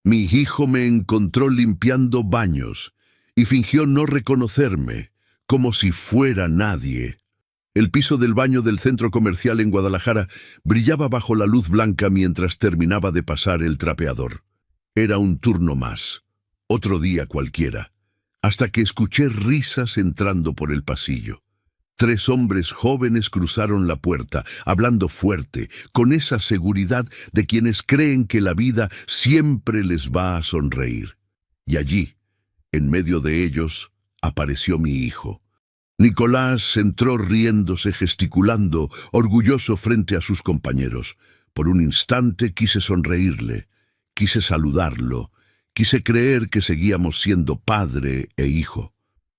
Mi hijo me encontró limpiando baños y fingió no reconocerme, como si fuera nadie. El piso del baño del centro comercial en Guadalajara brillaba bajo la luz blanca mientras terminaba de pasar el trapeador. Era un turno más, otro día cualquiera, hasta que escuché risas entrando por el pasillo. 3 hombres jóvenes cruzaron la puerta, hablando fuerte, con esa seguridad de quienes creen que la vida siempre les va a sonreír. Y allí, en medio de ellos, apareció mi hijo. Nicolás entró riéndose, gesticulando, orgulloso frente a sus compañeros. Por un instante quise sonreírle, quise saludarlo, quise creer que seguíamos siendo padre e hijo.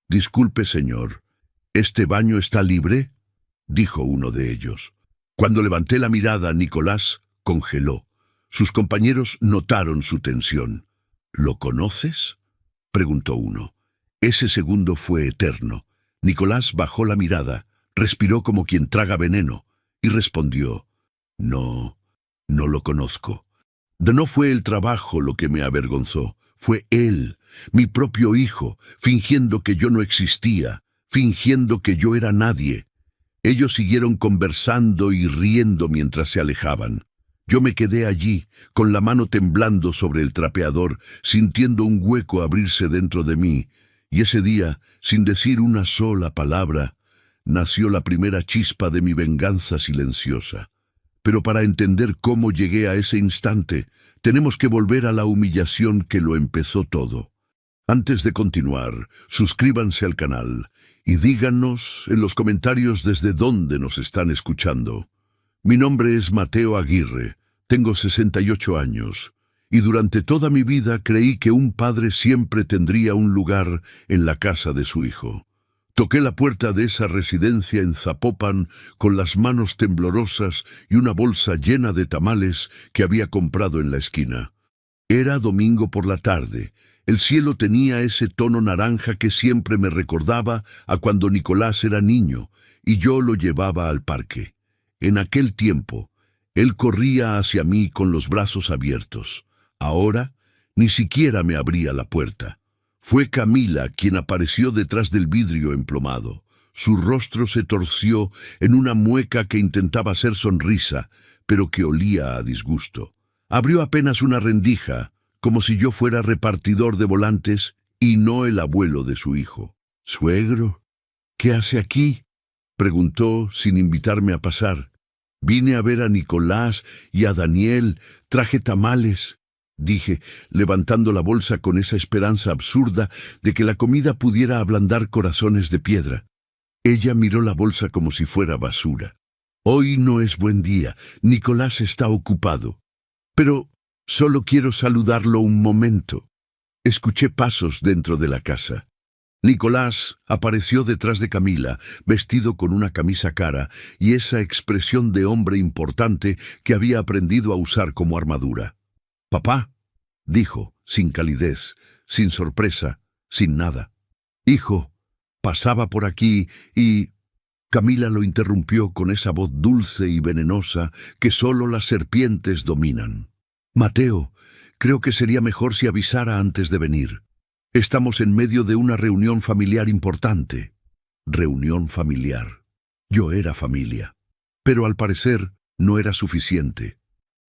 «Disculpe, señor, ¿este baño está libre?», dijo uno de ellos. Cuando levanté la mirada, Nicolás congeló. Sus compañeros notaron su tensión. «¿Lo conoces?», preguntó uno. Ese segundo fue eterno. Nicolás bajó la mirada, respiró como quien traga veneno y respondió: «No, no lo conozco». No fue el trabajo lo que me avergonzó, fue él, mi propio hijo, fingiendo que yo no existía, fingiendo que yo era nadie. Ellos siguieron conversando y riendo mientras se alejaban. Yo me quedé allí, con la mano temblando sobre el trapeador, sintiendo un hueco abrirse dentro de mí, y ese día, sin decir una sola palabra, nació la primera chispa de mi venganza silenciosa. Pero para entender cómo llegué a ese instante, tenemos que volver a la humillación que lo empezó todo. Antes de continuar, suscríbanse al canal y díganos en los comentarios desde dónde nos están escuchando. Mi nombre es Mateo Aguirre, tengo 68 años, y durante toda mi vida creí que un padre siempre tendría un lugar en la casa de su hijo. Toqué la puerta de esa residencia en Zapopan con las manos temblorosas y una bolsa llena de tamales que había comprado en la esquina. Era domingo por la tarde. El cielo tenía ese tono naranja que siempre me recordaba a cuando Nicolás era niño y yo lo llevaba al parque. En aquel tiempo, él corría hacia mí con los brazos abiertos. Ahora, ni siquiera me abría la puerta. Fue Camila quien apareció detrás del vidrio emplomado. Su rostro se torció en una mueca que intentaba hacer sonrisa, pero que olía a disgusto. Abrió apenas una rendija, como si yo fuera repartidor de volantes y no el abuelo de su hijo. «¿Suegro? ¿Qué hace aquí?», preguntó sin invitarme a pasar. «Vine a ver a Nicolás y a Daniel, traje tamales», dije, levantando la bolsa con esa esperanza absurda de que la comida pudiera ablandar corazones de piedra. Ella miró la bolsa como si fuera basura. «Hoy no es buen día, Nicolás está ocupado. Pero solo quiero saludarlo un momento». Escuché pasos dentro de la casa. Nicolás apareció detrás de Camila, vestido con una camisa cara y esa expresión de hombre importante que había aprendido a usar como armadura. «Papá», dijo, sin calidez, sin sorpresa, sin nada. «Hijo, pasaba por aquí y...». Camila lo interrumpió con esa voz dulce y venenosa que solo las serpientes dominan. «Mateo, creo que sería mejor si avisara antes de venir. Estamos en medio de una reunión familiar importante». Reunión familiar. Yo era familia. Pero al parecer no era suficiente.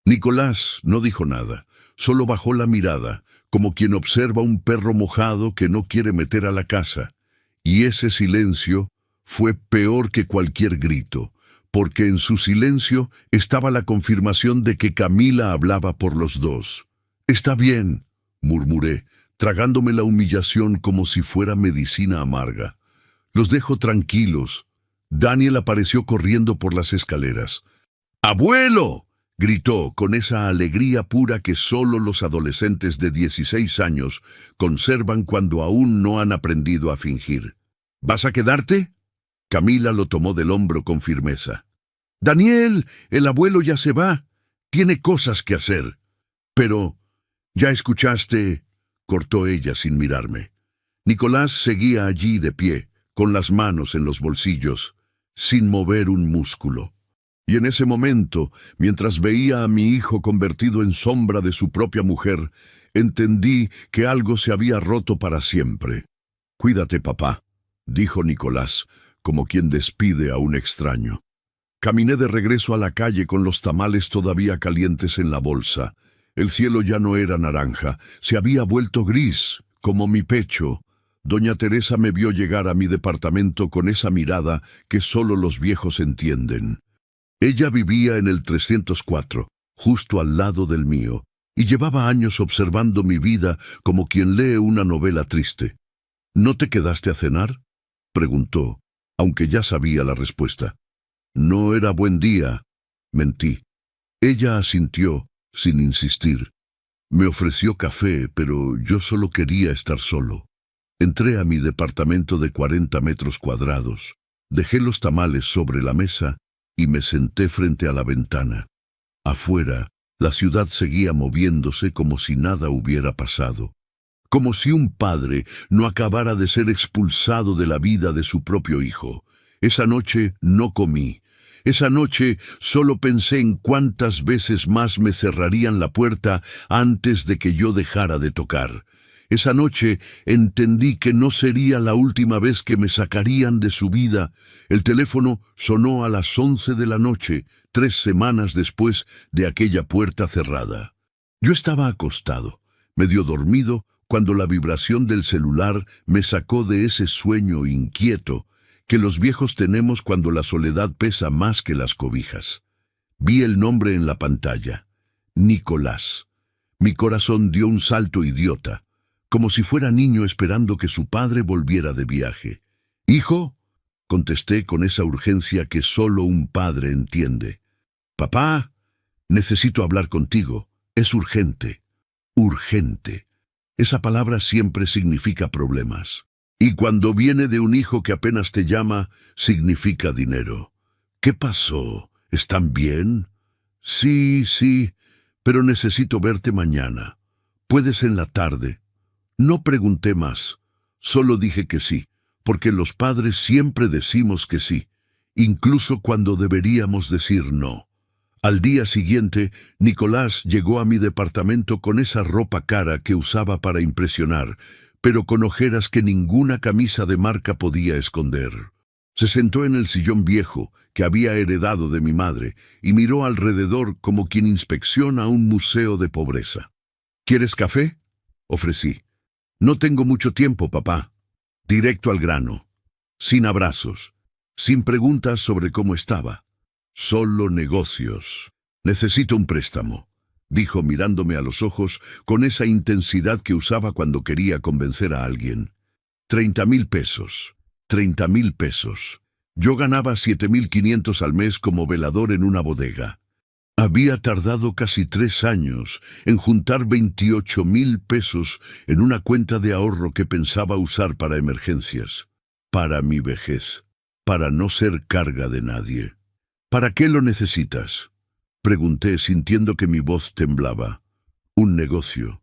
Nicolás no dijo nada, solo bajó la mirada, como quien observa un perro mojado que no quiere meter a la casa. Y ese silencio fue peor que cualquier grito, porque en su silencio estaba la confirmación de que Camila hablaba por los dos. «Está bien», murmuré, tragándome la humillación como si fuera medicina amarga. «Los dejo tranquilos». Daniel apareció corriendo por las escaleras. «¡Abuelo!», gritó con esa alegría pura que solo los adolescentes de 16 años conservan cuando aún no han aprendido a fingir. «¿Vas a quedarte?». Camila lo tomó del hombro con firmeza. «Daniel, el abuelo ya se va. Tiene cosas que hacer». «Pero, ¿ya escuchaste?», cortó ella sin mirarme. Nicolás seguía allí de pie, con las manos en los bolsillos, sin mover un músculo. Y en ese momento, mientras veía a mi hijo convertido en sombra de su propia mujer, entendí que algo se había roto para siempre. «Cuídate, papá», dijo Nicolás, como quien despide a un extraño. Caminé de regreso a la calle con los tamales todavía calientes en la bolsa. El cielo ya no era naranja, se había vuelto gris, como mi pecho. Doña Teresa me vio llegar a mi departamento con esa mirada que solo los viejos entienden. Ella vivía en el 304, justo al lado del mío, y llevaba años observando mi vida como quien lee una novela triste. «¿No te quedaste a cenar?», preguntó, aunque ya sabía la respuesta. «No era buen día», mentí. Ella asintió, sin insistir. Me ofreció café, pero yo solo quería estar solo. Entré a mi departamento de 40 metros cuadrados, dejé los tamales sobre la mesa y me senté frente a la ventana. Afuera, la ciudad seguía moviéndose como si nada hubiera pasado. Como si un padre no acabara de ser expulsado de la vida de su propio hijo. Esa noche no comí. Esa noche solo pensé en cuántas veces más me cerrarían la puerta antes de que yo dejara de tocar. Esa noche entendí que no sería la última vez que me sacarían de su vida. El teléfono sonó a las 11 de la noche, 3 semanas después de aquella puerta cerrada. Yo estaba acostado, medio dormido, cuando la vibración del celular me sacó de ese sueño inquieto que los viejos tenemos cuando la soledad pesa más que las cobijas. Vi el nombre en la pantalla. Nicolás. Mi corazón dio un salto idiota, como si fuera niño esperando que su padre volviera de viaje. «¿Hijo?», contesté con esa urgencia que solo un padre entiende. «Papá, necesito hablar contigo. Es urgente». Urgente. Esa palabra siempre significa problemas. Y cuando viene de un hijo que apenas te llama, significa dinero. «¿Qué pasó? ¿Están bien?» Sí, pero necesito verte mañana. ¿Puedes en la tarde?» No pregunté más, solo dije que sí, porque los padres siempre decimos que sí, incluso cuando deberíamos decir no. Al día siguiente, Nicolás llegó a mi departamento con esa ropa cara que usaba para impresionar, pero con ojeras que ninguna camisa de marca podía esconder. Se sentó en el sillón viejo que había heredado de mi madre y miró alrededor como quien inspecciona un museo de pobreza. «¿Quieres café?», ofrecí. «No tengo mucho tiempo, papá». Directo al grano. Sin abrazos. Sin preguntas sobre cómo estaba. Solo negocios. «Necesito un préstamo», dijo mirándome a los ojos con esa intensidad que usaba cuando quería convencer a alguien. 30,000 pesos. 30,000 pesos. Yo ganaba 7,500 al mes como velador en una bodega. Había tardado casi 3 años en juntar 28,000 pesos en una cuenta de ahorro que pensaba usar para emergencias, para mi vejez, para no ser carga de nadie. «¿Para qué lo necesitas?», pregunté sintiendo que mi voz temblaba. «Un negocio,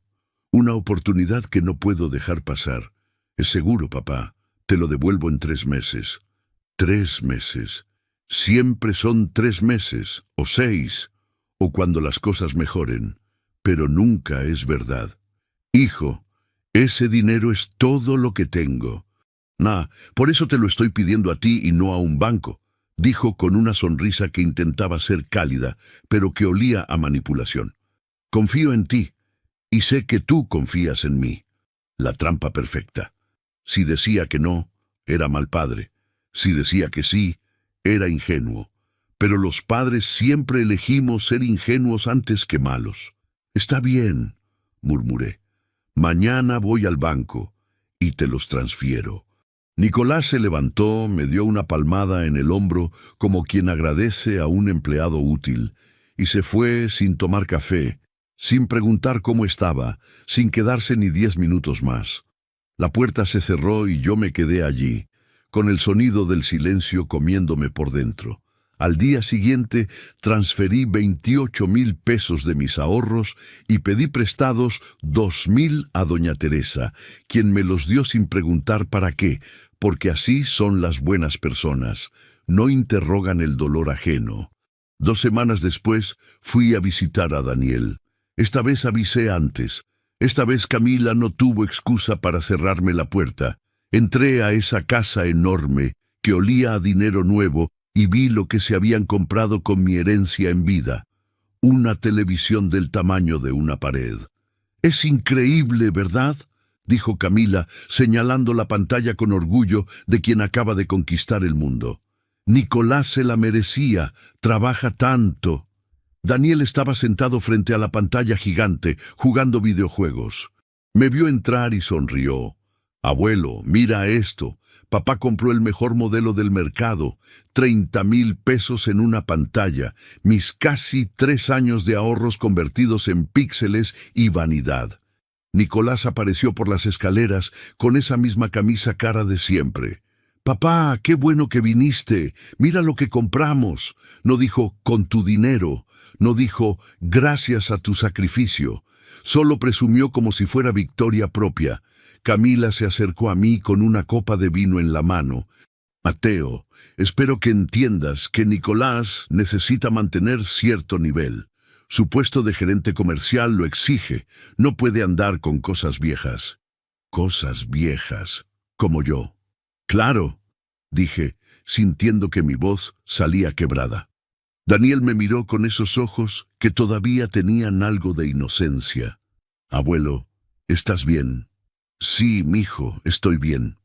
una oportunidad que no puedo dejar pasar. Es seguro, papá, te lo devuelvo en 3 meses». 3 meses. Siempre son 3 meses, o 6. O cuando las cosas mejoren, pero nunca es verdad. «Hijo, ese dinero es todo lo que tengo». Por eso te lo estoy pidiendo a ti y no a un banco», dijo con una sonrisa que intentaba ser cálida, pero que olía a manipulación. «Confío en ti, y sé que tú confías en mí». La trampa perfecta. Si decía que no, era mal padre. Si decía que sí, era ingenuo. Pero los padres siempre elegimos ser ingenuos antes que malos. «Está bien», murmuré. «Mañana voy al banco y te los transfiero». Nicolás se levantó, me dio una palmada en el hombro como quien agradece a un empleado útil, y se fue sin tomar café, sin preguntar cómo estaba, sin quedarse ni 10 minutos más. La puerta se cerró y yo me quedé allí, con el sonido del silencio comiéndome por dentro. Al día siguiente transferí 28,000 pesos de mis ahorros y pedí prestados 2,000 a doña Teresa, quien me los dio sin preguntar para qué, porque así son las buenas personas, no interrogan el dolor ajeno. 2 semanas después fui a visitar a Daniel. Esta vez avisé antes. Esta vez Camila no tuvo excusa para cerrarme la puerta. Entré a esa casa enorme que olía a dinero nuevo y vi lo que se habían comprado con mi herencia en vida. Una televisión del tamaño de una pared. «Es increíble, ¿verdad?», dijo Camila, señalando la pantalla con orgullo de quien acaba de conquistar el mundo. «Nicolás se la merecía, trabaja tanto». Daniel estaba sentado frente a la pantalla gigante, jugando videojuegos. Me vio entrar y sonrió. «Abuelo, mira esto. Papá compró el mejor modelo del mercado. 30,000 pesos en una pantalla. Mis casi 3 años de ahorros convertidos en píxeles y vanidad». Nicolás apareció por las escaleras con esa misma camisa cara de siempre. «Papá, qué bueno que viniste. Mira lo que compramos». No dijo «con tu dinero». No dijo «gracias a tu sacrificio». Solo presumió como si fuera victoria propia. Camila se acercó a mí con una copa de vino en la mano. «Mateo, espero que entiendas que Nicolás necesita mantener cierto nivel. Su puesto de gerente comercial lo exige. No puede andar con cosas viejas». «Cosas viejas, como yo». «Claro», dije, sintiendo que mi voz salía quebrada. Daniel me miró con esos ojos que todavía tenían algo de inocencia. «Abuelo, ¿estás bien?» «Sí, mijo, estoy bien».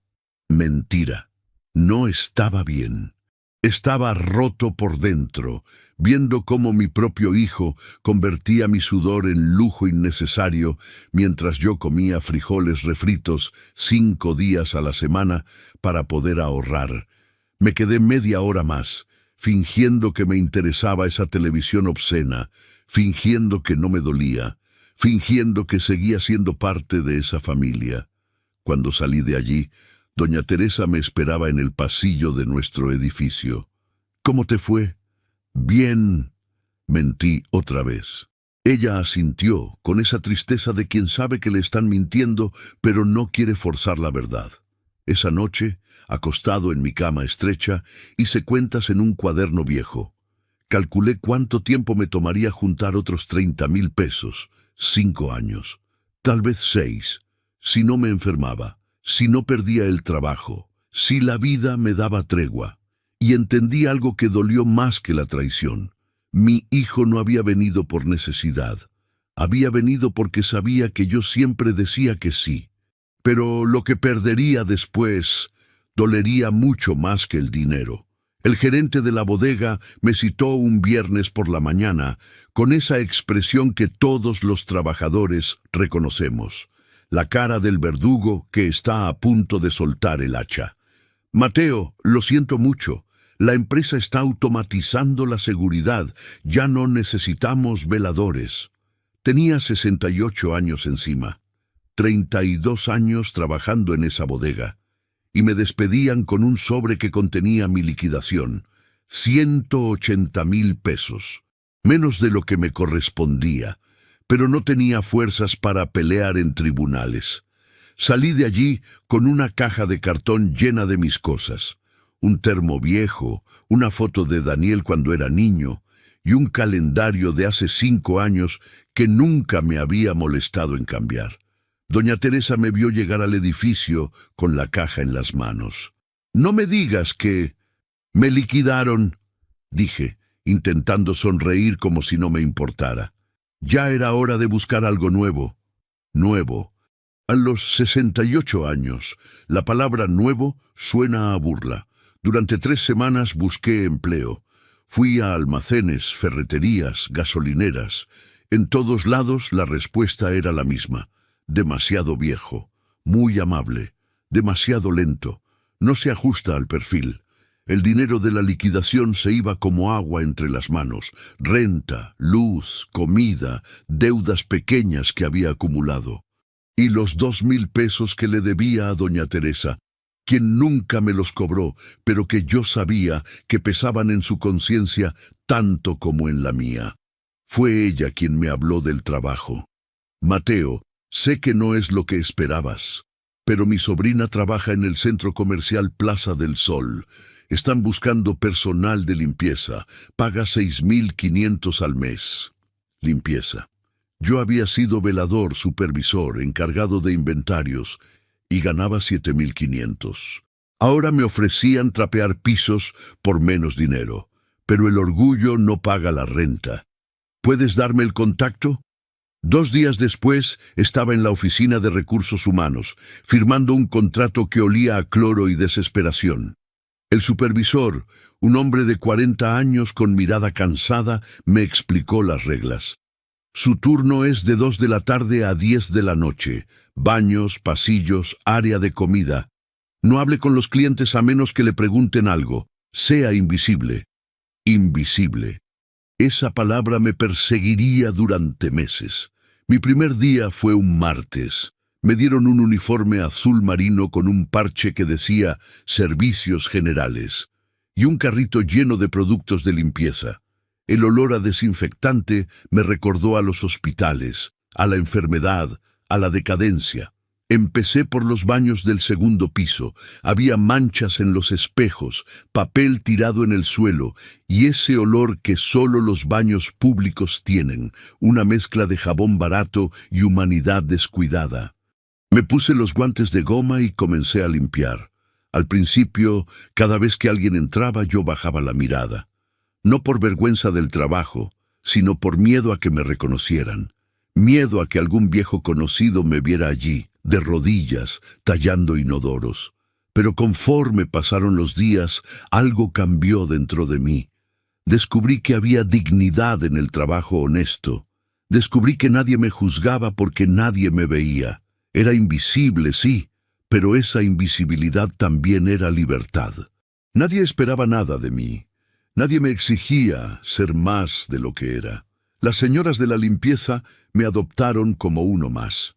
Mentira. No estaba bien. Estaba roto por dentro, viendo cómo mi propio hijo convertía mi sudor en lujo innecesario mientras yo comía frijoles refritos 5 días a la semana para poder ahorrar. Me quedé media hora más, fingiendo que me interesaba esa televisión obscena, fingiendo que no me dolía, fingiendo que seguía siendo parte de esa familia. Cuando salí de allí, doña Teresa me esperaba en el pasillo de nuestro edificio. «¿Cómo te fue?» «Bien», mentí otra vez. Ella asintió, con esa tristeza de quien sabe que le están mintiendo, pero no quiere forzar la verdad. Esa noche, acostado en mi cama estrecha, hice cuentas en un cuaderno viejo. Calculé cuánto tiempo me tomaría juntar otros 30,000 pesos. 5 años. Tal vez 6. Si no me enfermaba. Si no perdía el trabajo, si la vida me daba tregua. Y entendí algo que dolió más que la traición. Mi hijo no había venido por necesidad. Había venido porque sabía que yo siempre decía que sí. Pero lo que perdería después dolería mucho más que el dinero. El gerente de la bodega me citó un viernes por la mañana con esa expresión que todos los trabajadores reconocemos. La cara del verdugo que está a punto de soltar el hacha. «Mateo, lo siento mucho. La empresa está automatizando la seguridad. Ya no necesitamos veladores». Tenía 68 años encima. 32 años trabajando en esa bodega. Y me despedían con un sobre que contenía mi liquidación. 180,000 pesos. Menos de lo que me correspondía. Pero no tenía fuerzas para pelear en tribunales. Salí de allí con una caja de cartón llena de mis cosas. Un termo viejo, una foto de Daniel cuando era niño y un calendario de hace 5 años que nunca me había molestado en cambiar. Doña Teresa me vio llegar al edificio con la caja en las manos. «No me digas que...» «Me liquidaron», dije, intentando sonreír como si no me importara. Ya era hora de buscar algo nuevo. Nuevo. A los 68 años, la palabra nuevo suena a burla. Durante 3 semanas busqué empleo. Fui a almacenes, ferreterías, gasolineras. En todos lados la respuesta era la misma. Demasiado viejo, muy amable, demasiado lento, no se ajusta al perfil. El dinero de la liquidación se iba como agua entre las manos. Renta, luz, comida, deudas pequeñas que había acumulado. Y los 2,000 pesos que le debía a doña Teresa, quien nunca me los cobró, pero que yo sabía que pesaban en su conciencia tanto como en la mía. Fue ella quien me habló del trabajo. «Mateo, sé que no es lo que esperabas, pero mi sobrina trabaja en el centro comercial Plaza del Sol. Están buscando personal de limpieza. Paga 6.500 al mes. Limpieza. Yo había sido velador, supervisor, encargado de inventarios y ganaba 7.500. Ahora me ofrecían trapear pisos por menos dinero, pero el orgullo no paga la renta. ¿Puedes darme el contacto? 2 días después estaba en la oficina de recursos humanos, firmando un contrato que olía a cloro y desesperación. El supervisor, un hombre de 40 años con mirada cansada, me explicó las reglas. Su turno es de 2 de la tarde a 10 de la noche. Baños, pasillos, área de comida. No hable con los clientes a menos que le pregunten algo. Sea invisible. Invisible. Esa palabra me perseguiría durante meses. Mi primer día fue un martes. Me dieron un uniforme azul marino con un parche que decía Servicios Generales y un carrito lleno de productos de limpieza. El olor a desinfectante me recordó a los hospitales, a la enfermedad, a la decadencia. Empecé por los baños del segundo piso. Había manchas en los espejos, papel tirado en el suelo y ese olor que solo los baños públicos tienen, una mezcla de jabón barato y humanidad descuidada. Me puse los guantes de goma y comencé a limpiar. Al principio, cada vez que alguien entraba, yo bajaba la mirada. No por vergüenza del trabajo, sino por miedo a que me reconocieran. Miedo a que algún viejo conocido me viera allí, de rodillas, tallando inodoros. Pero conforme pasaron los días, algo cambió dentro de mí. Descubrí que había dignidad en el trabajo honesto. Descubrí que nadie me juzgaba porque nadie me veía. Era invisible, sí, pero esa invisibilidad también era libertad. Nadie esperaba nada de mí. Nadie me exigía ser más de lo que era. Las señoras de la limpieza me adoptaron como uno más.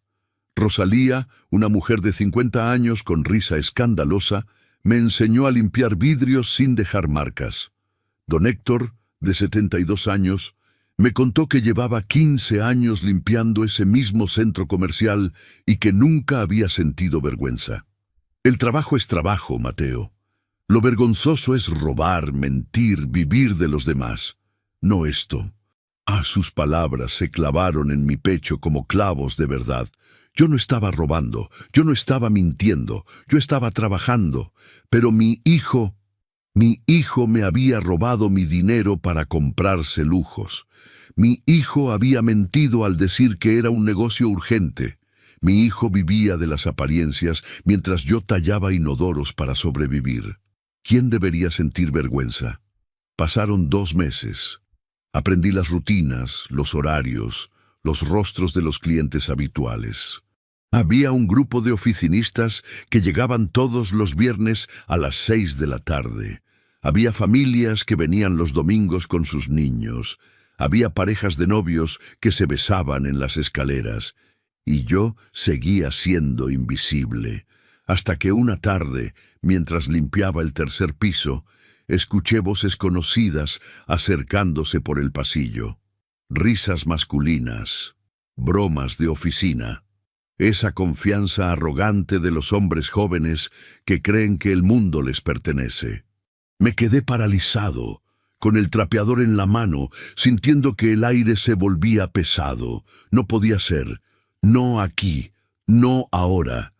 Rosalía, una mujer de 50 años con risa escandalosa, me enseñó a limpiar vidrios sin dejar marcas. Don Héctor, de 72 años, me contó que llevaba 15 años limpiando ese mismo centro comercial y que nunca había sentido vergüenza. El trabajo es trabajo, Mateo. Lo vergonzoso es robar, mentir, vivir de los demás. No esto. Sus palabras se clavaron en mi pecho como clavos de verdad. Yo no estaba robando, yo no estaba mintiendo, yo estaba trabajando, pero mi hijo me había robado mi dinero para comprarse lujos. Mi hijo había mentido al decir que era un negocio urgente. Mi hijo vivía de las apariencias mientras yo tallaba inodoros para sobrevivir. ¿Quién debería sentir vergüenza? Pasaron 2 meses. Aprendí las rutinas, los horarios, los rostros de los clientes habituales. Había un grupo de oficinistas que llegaban todos los viernes a las 6 de la tarde. Había familias que venían los domingos con sus niños. Había parejas de novios que se besaban en las escaleras. Y yo seguía siendo invisible. Hasta que una tarde, mientras limpiaba el 3er piso, escuché voces conocidas acercándose por el pasillo. Risas masculinas, bromas de oficina. Esa confianza arrogante de los hombres jóvenes que creen que el mundo les pertenece. Me quedé paralizado, con el trapeador en la mano, sintiendo que el aire se volvía pesado. No podía ser. No aquí. No ahora.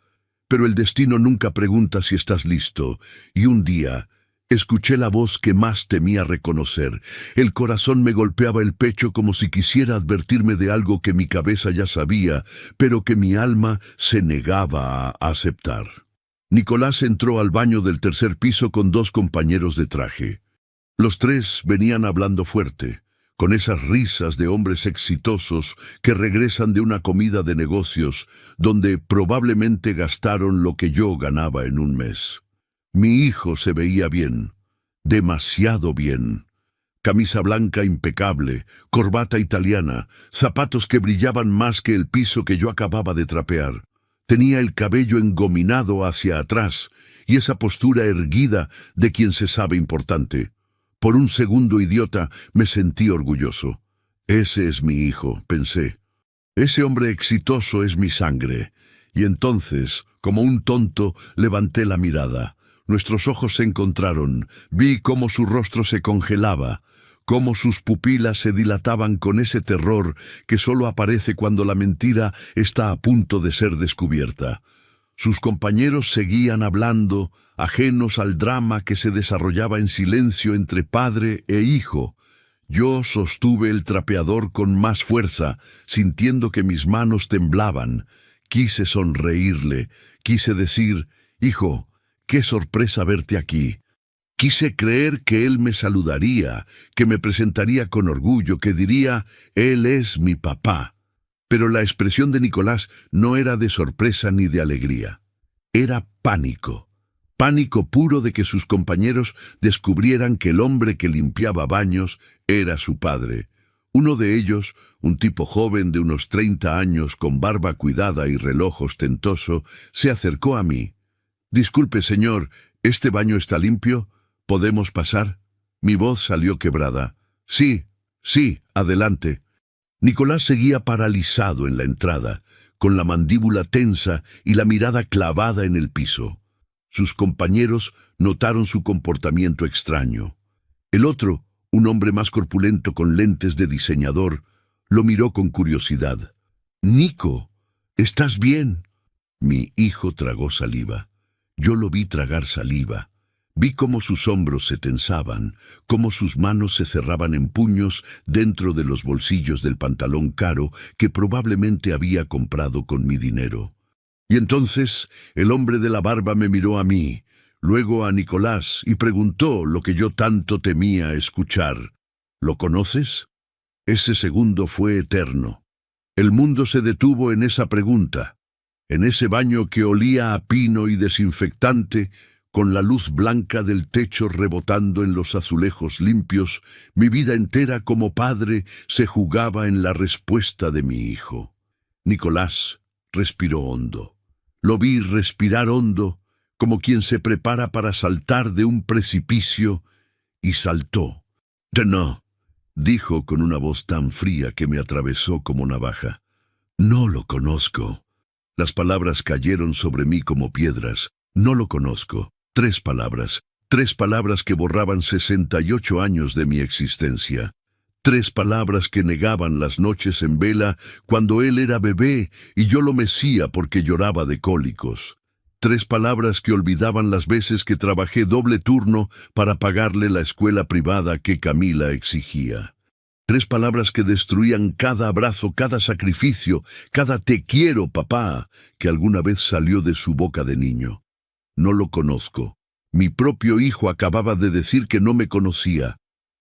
Pero el destino nunca pregunta si estás listo. Y un día escuché la voz que más temía reconocer. El corazón me golpeaba el pecho como si quisiera advertirme de algo que mi cabeza ya sabía, pero que mi alma se negaba a aceptar. Nicolás entró al baño del 3er piso con 2 compañeros de traje. Los 3 venían hablando fuerte, con esas risas de hombres exitosos que regresan de una comida de negocios donde probablemente gastaron lo que yo ganaba en un mes. Mi hijo se veía bien, demasiado bien. Camisa blanca impecable, corbata italiana, zapatos que brillaban más que el piso que yo acababa de trapear. Tenía el cabello engominado hacia atrás y esa postura erguida de quien se sabe importante. Por un segundo, idiota, me sentí orgulloso. Ese es mi hijo, pensé. Ese hombre exitoso es mi sangre. Y entonces, como un tonto, levanté la mirada. Nuestros ojos se encontraron. Vi cómo su rostro se congelaba, cómo sus pupilas se dilataban con ese terror que solo aparece cuando la mentira está a punto de ser descubierta. Sus compañeros seguían hablando, ajenos al drama que se desarrollaba en silencio entre padre e hijo. Yo sostuve el trapeador con más fuerza, sintiendo que mis manos temblaban. Quise sonreírle, quise decir, «Hijo, qué sorpresa verte aquí». Quise creer que él me saludaría, que me presentaría con orgullo, que diría, «Él es mi papá». Pero la expresión de Nicolás no era de sorpresa ni de alegría. Era pánico. Pánico puro de que sus compañeros descubrieran que el hombre que limpiaba baños era su padre. Uno de ellos, un tipo joven de unos 30 años con barba cuidada y reloj ostentoso, se acercó a mí. «Disculpe, señor, ¿este baño está limpio? ¿Podemos pasar?» Mi voz salió quebrada. «Sí, sí, adelante». Nicolás seguía paralizado en la entrada, con la mandíbula tensa y la mirada clavada en el piso. Sus compañeros notaron su comportamiento extraño. El otro, un hombre más corpulento con lentes de diseñador, lo miró con curiosidad. «Nico, ¿estás bien?» Mi hijo tragó saliva. Yo lo vi tragar saliva. Vi cómo sus hombros se tensaban, cómo sus manos se cerraban en puños dentro de los bolsillos del pantalón caro que probablemente había comprado con mi dinero. Y entonces el hombre de la barba me miró a mí, luego a Nicolás, y preguntó lo que yo tanto temía escuchar. «¿Lo conoces?» Ese segundo fue eterno. El mundo se detuvo en esa pregunta. En ese baño que olía a pino y desinfectante, con la luz blanca del techo rebotando en los azulejos limpios, mi vida entera como padre se jugaba en la respuesta de mi hijo. Nicolás respiró hondo. Lo vi respirar hondo, como quien se prepara para saltar de un precipicio, y saltó. «No», dijo con una voz tan fría que me atravesó como navaja. «No lo conozco». Las palabras cayeron sobre mí como piedras. «No lo conozco». 3 palabras que borraban 68 años de mi existencia. 3 palabras que negaban las noches en vela cuando él era bebé y yo lo mecía porque lloraba de cólicos. 3 palabras que olvidaban las veces que trabajé doble turno para pagarle la escuela privada que Camila exigía. 3 palabras que destruían cada abrazo, cada sacrificio, cada «te quiero, papá» que alguna vez salió de su boca de niño. No lo conozco. Mi propio hijo acababa de decir que no me conocía.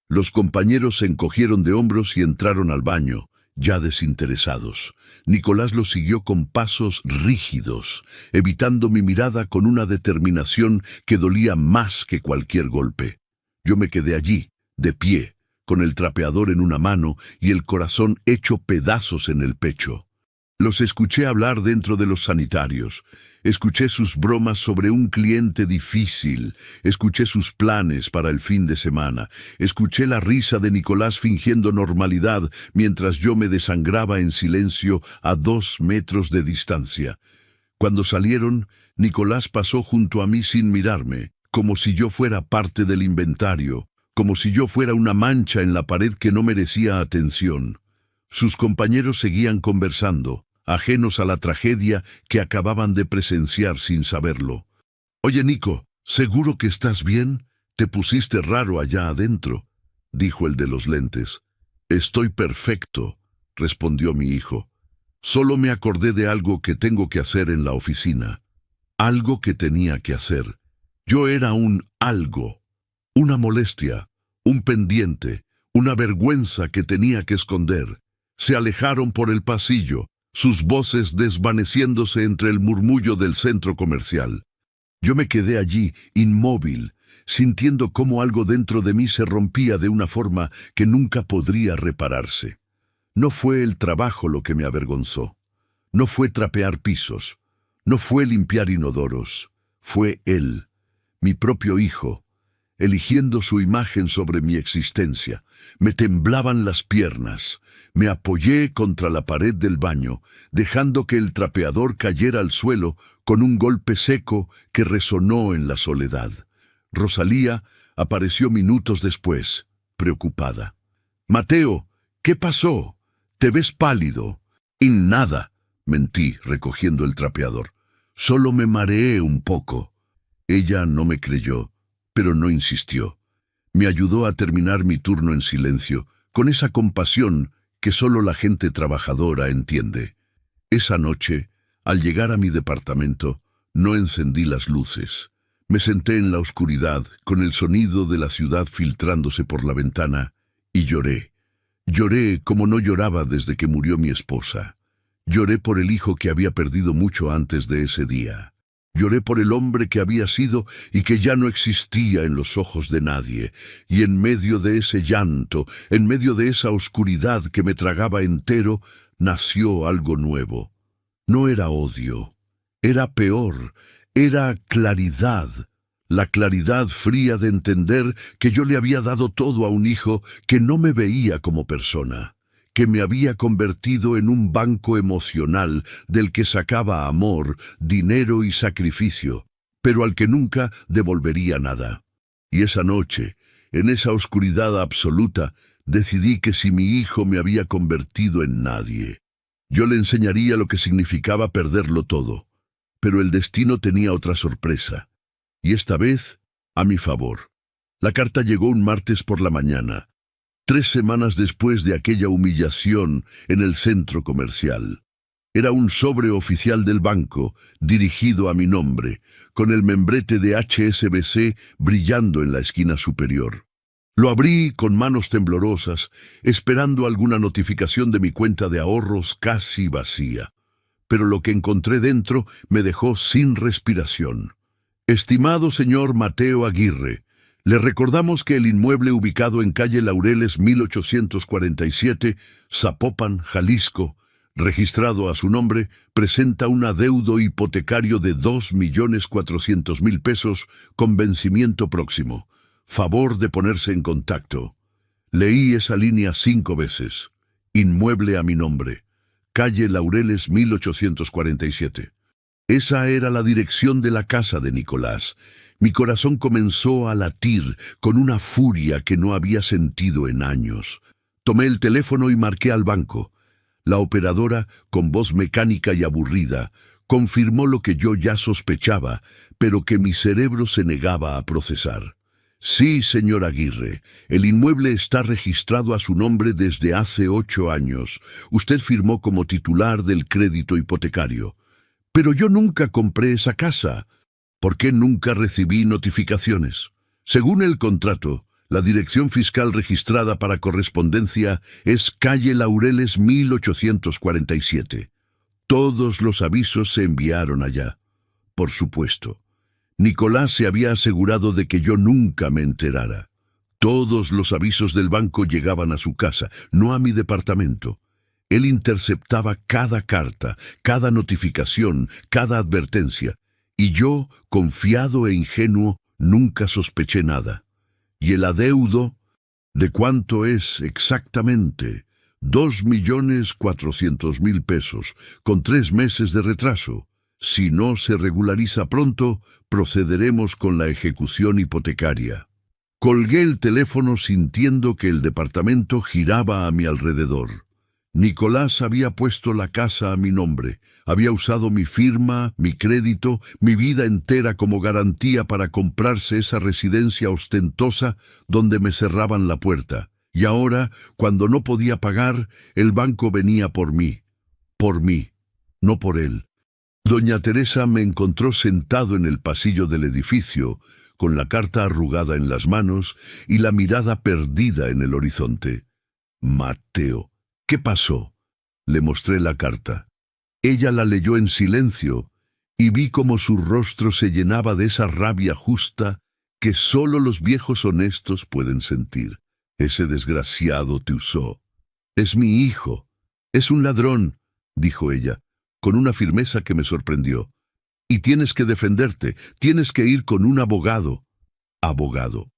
Los compañeros se encogieron de hombros y entraron al baño, ya desinteresados. Nicolás los siguió con pasos rígidos, evitando mi mirada con una determinación que dolía más que cualquier golpe. Yo me quedé allí, de pie, con el trapeador en una mano y el corazón hecho pedazos en el pecho. Los escuché hablar dentro de los sanitarios. Escuché sus bromas sobre un cliente difícil. Escuché sus planes para el fin de semana. Escuché la risa de Nicolás fingiendo normalidad mientras yo me desangraba en silencio a 2 metros de distancia. Cuando salieron, Nicolás pasó junto a mí sin mirarme, como si yo fuera parte del inventario, como si yo fuera una mancha en la pared que no merecía atención. Sus compañeros seguían conversando, ajenos a la tragedia que acababan de presenciar sin saberlo. «Oye, Nico, ¿seguro que estás bien? Te pusiste raro allá adentro», dijo el de los lentes. «Estoy perfecto», respondió mi hijo. «Solo me acordé de algo que tengo que hacer en la oficina. Algo que tenía que hacer. Yo era un algo, una molestia, un pendiente, una vergüenza que tenía que esconder». Se alejaron por el pasillo, sus voces desvaneciéndose entre el murmullo del centro comercial. Yo me quedé allí, inmóvil, sintiendo cómo algo dentro de mí se rompía de una forma que nunca podría repararse. No fue el trabajo lo que me avergonzó. No fue trapear pisos. No fue limpiar inodoros. Fue él, mi propio hijo. eligiendo su imagen sobre mi existencia. Me temblaban las piernas. Me apoyé contra la pared del baño, dejando que el trapeador cayera al suelo con un golpe seco que resonó en la soledad. Rosalía apareció minutos después, preocupada. «Mateo, ¿qué pasó? Te ves pálido». «Y nada», mentí, recogiendo el trapeador. «Solo me mareé un poco». Ella no me creyó, pero no insistió. Me ayudó a terminar mi turno en silencio, con esa compasión que solo la gente trabajadora entiende. Esa noche, al llegar a mi departamento, no encendí las luces. Me senté en la oscuridad, con el sonido de la ciudad filtrándose por la ventana, y lloré. Lloré como no lloraba desde que murió mi esposa. Lloré por el hijo que había perdido mucho antes de ese día. Lloré por el hombre que había sido y que ya no existía en los ojos de nadie. Y en medio de ese llanto, en medio de esa oscuridad que me tragaba entero, nació algo nuevo. No era odio, era peor, era claridad. La claridad fría de entender que yo le había dado todo a un hijo que no me veía como persona, que me había convertido en un banco emocional del que sacaba amor, dinero y sacrificio, pero al que nunca devolvería nada. Y esa noche, en esa oscuridad absoluta, decidí que si mi hijo me había convertido en nadie, yo le enseñaría lo que significaba perderlo todo. Pero el destino tenía otra sorpresa, y esta vez a mi favor. La carta llegó un martes por la mañana, 3 semanas después de aquella humillación en el centro comercial. Era un sobre oficial del banco, dirigido a mi nombre, con el membrete de HSBC brillando en la esquina superior. Lo abrí con manos temblorosas, esperando alguna notificación de mi cuenta de ahorros casi vacía. Pero lo que encontré dentro me dejó sin respiración. «Estimado señor Mateo Aguirre, le recordamos que el inmueble ubicado en calle Laureles 1847, Zapopan, Jalisco, registrado a su nombre, presenta un adeudo hipotecario de 2.400.000 pesos con vencimiento próximo. Favor de ponerse en contacto». Leí esa línea 5 veces. Inmueble a mi nombre. Calle Laureles 1847. Esa era la dirección de la casa de Nicolás. Mi corazón comenzó a latir con una furia que no había sentido en años. Tomé el teléfono y marqué al banco. La operadora, con voz mecánica y aburrida, confirmó lo que yo ya sospechaba, pero que mi cerebro se negaba a procesar. «Sí, señor Aguirre, el inmueble está registrado a su nombre desde hace 8 años. Usted firmó como titular del crédito hipotecario. Pero yo nunca compré esa casa. ¿Por qué nunca recibí notificaciones? Según el contrato, la dirección fiscal registrada para correspondencia es calle Laureles 1847. Todos los avisos se enviaron allá. Por supuesto. Nicolás se había asegurado de que yo nunca me enterara. Todos los avisos del banco llegaban a su casa, no a mi departamento. Él interceptaba cada carta, cada notificación, cada advertencia, y yo, confiado e ingenuo, nunca sospeché nada. Y el adeudo, ¿de cuánto es exactamente? 2.400.000 pesos, con 3 meses de retraso. Si no se regulariza pronto, procederemos con la ejecución hipotecaria. Colgué el teléfono sintiendo que el departamento giraba a mi alrededor. Nicolás había puesto la casa a mi nombre, había usado mi firma, mi crédito, mi vida entera como garantía para comprarse esa residencia ostentosa donde me cerraban la puerta. Y ahora, cuando no podía pagar, el banco venía por mí, no por él. Doña Teresa me encontró sentado en el pasillo del edificio, con la carta arrugada en las manos y la mirada perdida en el horizonte. «Mateo, ¿qué pasó?». Le mostré la carta. Ella la leyó en silencio y vi cómo su rostro se llenaba de esa rabia justa que solo los viejos honestos pueden sentir. «Ese desgraciado te usó. Es mi hijo. Es un ladrón», dijo ella, con una firmeza que me sorprendió. «Y tienes que defenderte, tienes que ir con un abogado». «¿Abogado?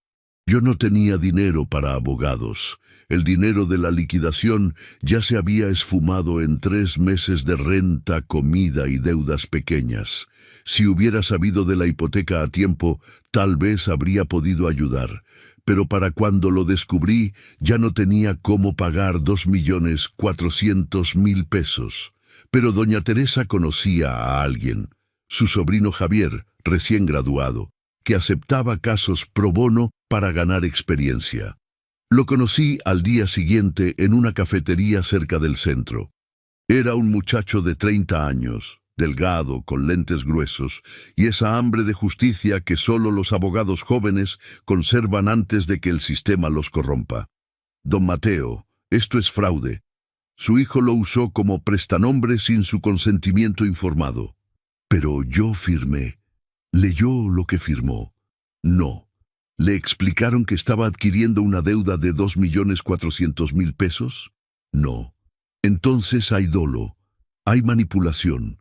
Yo no tenía dinero para abogados. El dinero de la liquidación ya se había esfumado en 3 meses de renta, comida y deudas pequeñas. Si hubiera sabido de la hipoteca a tiempo, tal vez habría podido ayudar. Pero para cuando lo descubrí, ya no tenía cómo pagar 2.400.000 pesos. Pero doña Teresa conocía a alguien, su sobrino Javier, recién graduado, que aceptaba casos pro bono para ganar experiencia. Lo conocí al día siguiente en una cafetería cerca del centro. Era un muchacho de 30 años, delgado, con lentes gruesos, y esa hambre de justicia que solo los abogados jóvenes conservan antes de que el sistema los corrompa. Don Mateo, esto es fraude. Su hijo lo usó como prestanombre sin su consentimiento informado. Pero yo firmé. ¿Leyó lo que firmó? No. ¿Le explicaron que estaba adquiriendo una deuda de 2.400.000 pesos? No. Entonces hay dolo, hay manipulación,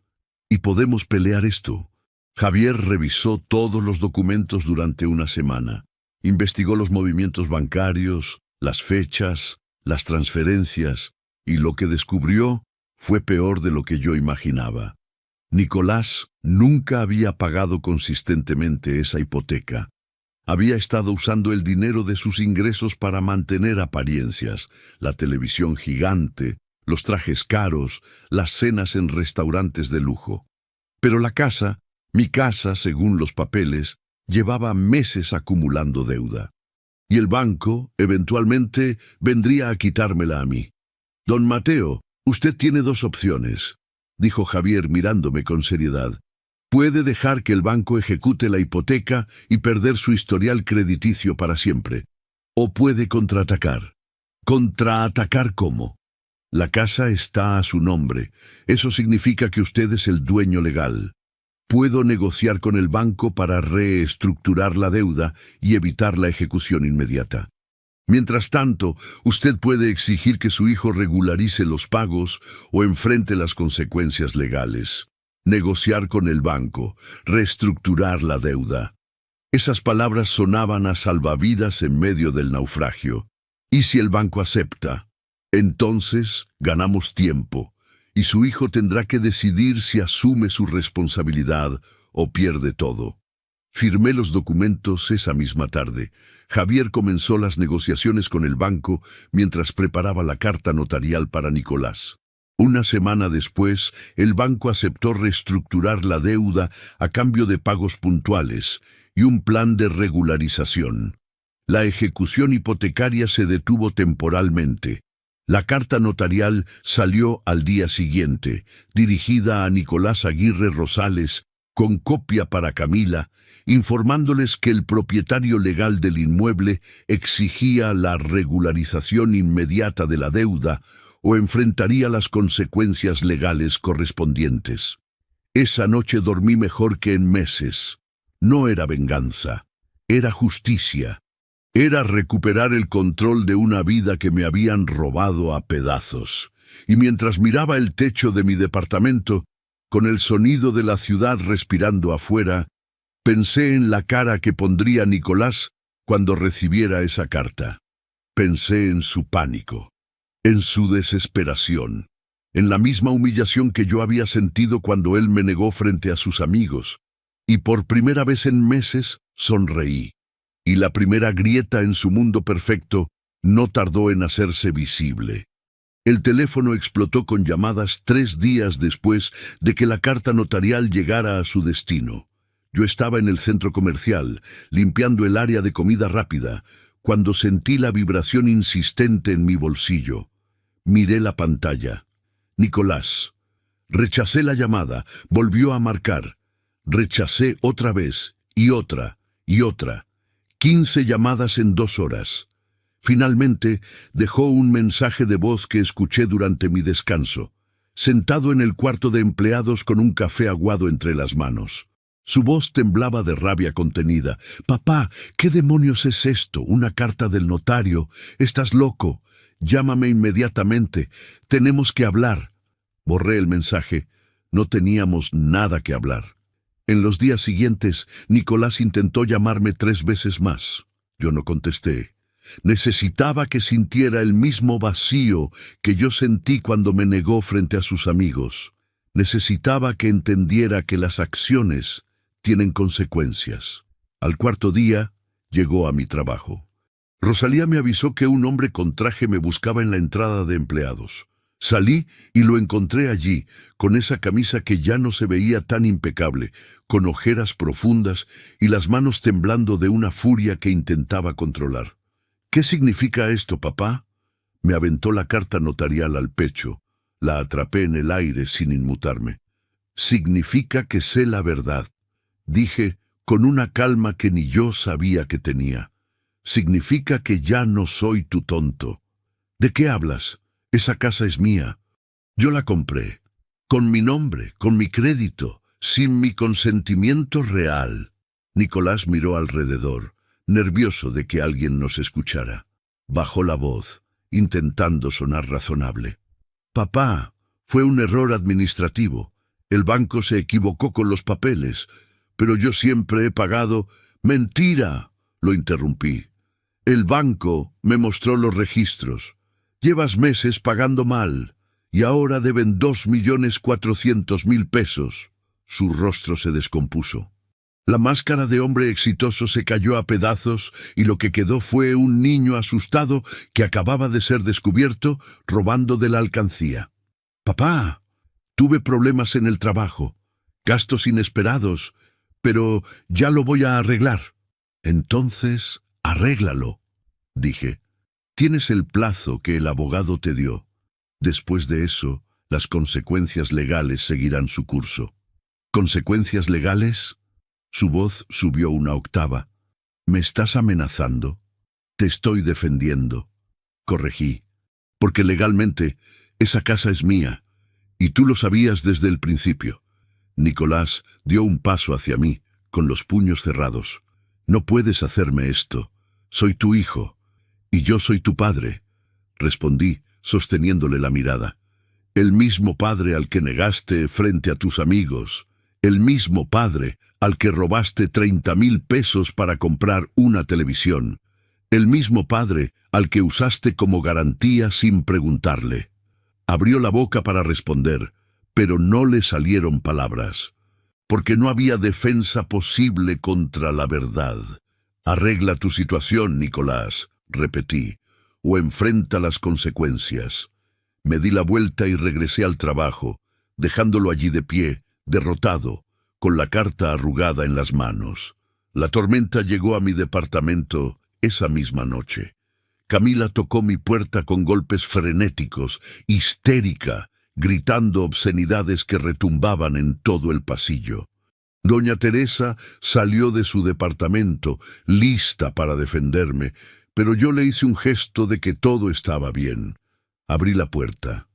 y podemos pelear esto. Javier revisó todos los documentos durante una semana. Investigó los movimientos bancarios, las fechas, las transferencias, y lo que descubrió fue peor de lo que yo imaginaba. Nicolás nunca había pagado consistentemente esa hipoteca. Había estado usando el dinero de sus ingresos para mantener apariencias, la televisión gigante, los trajes caros, las cenas en restaurantes de lujo. Pero la casa, mi casa, según los papeles, llevaba meses acumulando deuda. Y el banco, eventualmente, vendría a quitármela a mí. Don Mateo, usted tiene 2 opciones, dijo Javier mirándome con seriedad. Puede dejar que el banco ejecute la hipoteca y perder su historial crediticio para siempre. O puede contraatacar. ¿Contraatacar cómo? La casa está a su nombre. Eso significa que usted es el dueño legal. Puedo negociar con el banco para reestructurar la deuda y evitar la ejecución inmediata. Mientras tanto, usted puede exigir que su hijo regularice los pagos o enfrente las consecuencias legales. Negociar con el banco, reestructurar la deuda. Esas palabras sonaban a salvavidas en medio del naufragio. ¿Y si el banco acepta? Entonces ganamos tiempo, y su hijo tendrá que decidir si asume su responsabilidad o pierde todo. Firmé los documentos esa misma tarde. Javier comenzó las negociaciones con el banco mientras preparaba la carta notarial para Nicolás. Una semana después, el banco aceptó reestructurar la deuda a cambio de pagos puntuales y un plan de regularización. La ejecución hipotecaria se detuvo temporalmente. La carta notarial salió al día siguiente, dirigida a Nicolás Aguirre Rosales, con copia para Camila, informándoles que el propietario legal del inmueble exigía la regularización inmediata de la deuda o enfrentaría las consecuencias legales correspondientes. Esa noche dormí mejor que en meses. No era venganza, era justicia. Era recuperar el control de una vida que me habían robado a pedazos. Y mientras miraba el techo de mi departamento, con el sonido de la ciudad respirando afuera, pensé en la cara que pondría Nicolás cuando recibiera esa carta. Pensé en su pánico, en su desesperación, en la misma humillación que yo había sentido cuando él me negó frente a sus amigos. Y por primera vez en meses sonreí. Y la primera grieta en su mundo perfecto no tardó en hacerse visible. El teléfono explotó con llamadas 3 días después de que la carta notarial llegara a su destino. Yo estaba en el centro comercial, limpiando el área de comida rápida, cuando sentí la vibración insistente en mi bolsillo. Miré la pantalla. Nicolás. Rechacé la llamada, volvió a marcar. Rechacé otra vez, y otra, y otra. 15 llamadas en 2 horas. Finalmente, dejó un mensaje de voz que escuché durante mi descanso, sentado en el cuarto de empleados con un café aguado entre las manos. Su voz temblaba de rabia contenida. «Papá, ¿qué demonios es esto? ¿Una carta del notario? ¿Estás loco? Llámame inmediatamente. Tenemos que hablar». Borré el mensaje. No teníamos nada que hablar. En los días siguientes, Nicolás intentó llamarme 3 veces más. Yo no contesté. Necesitaba que sintiera el mismo vacío que yo sentí cuando me negó frente a sus amigos. Necesitaba que entendiera que las acciones tienen consecuencias. Al cuarto día, llegó a mi trabajo. Rosalía me avisó que un hombre con traje me buscaba en la entrada de empleados. Salí y lo encontré allí, con esa camisa que ya no se veía tan impecable, con ojeras profundas y las manos temblando de una furia que intentaba controlar. «¿Qué significa esto, papá?». Me aventó la carta notarial al pecho. La atrapé en el aire sin inmutarme. «Significa que sé la verdad», dije con una calma que ni yo sabía que tenía. «Significa que ya no soy tu tonto». «¿De qué hablas? Esa casa es mía. Yo la compré. Con mi nombre, con mi crédito, sin mi consentimiento real». Nicolás miró alrededor, nervioso de que alguien nos escuchara. Bajó la voz, intentando sonar razonable. «Papá, fue un error administrativo. El banco se equivocó con los papeles, pero yo siempre he pagado». «¡Mentira!», lo interrumpí. «El banco me mostró los registros. Llevas meses pagando mal, y ahora deben 2.400.000 pesos». Su rostro se descompuso. La máscara de hombre exitoso se cayó a pedazos y lo que quedó fue un niño asustado que acababa de ser descubierto robando de la alcancía. «Papá, tuve problemas en el trabajo, gastos inesperados, pero ya lo voy a arreglar». «Entonces, arréglalo», dije. «Tienes el plazo que el abogado te dio. Después de eso, las consecuencias legales seguirán su curso». «¿Consecuencias legales?». Su voz subió una octava. «¿Me estás amenazando?». «Te estoy defendiendo», corregí. «Porque legalmente esa casa es mía, y tú lo sabías desde el principio». Nicolás dio un paso hacia mí, con los puños cerrados. «No puedes hacerme esto. Soy tu hijo, y yo soy tu padre», respondí, sosteniéndole la mirada. «El mismo padre al que negaste frente a tus amigos. El mismo padre al que robaste 30.000 pesos para comprar una televisión. El mismo padre al que usaste como garantía sin preguntarle». Abrió la boca para responder, pero no le salieron palabras, porque no había defensa posible contra la verdad. «Arregla tu situación, Nicolás», repetí, «o enfrenta las consecuencias». Me di la vuelta y regresé al trabajo, dejándolo allí de pie, derrotado, con la carta arrugada en las manos. La tormenta llegó a mi departamento esa misma noche. Camila tocó mi puerta con golpes frenéticos, histérica, gritando obscenidades que retumbaban en todo el pasillo. Doña Teresa salió de su departamento, lista para defenderme, pero yo le hice un gesto de que todo estaba bien. Abrí la puerta.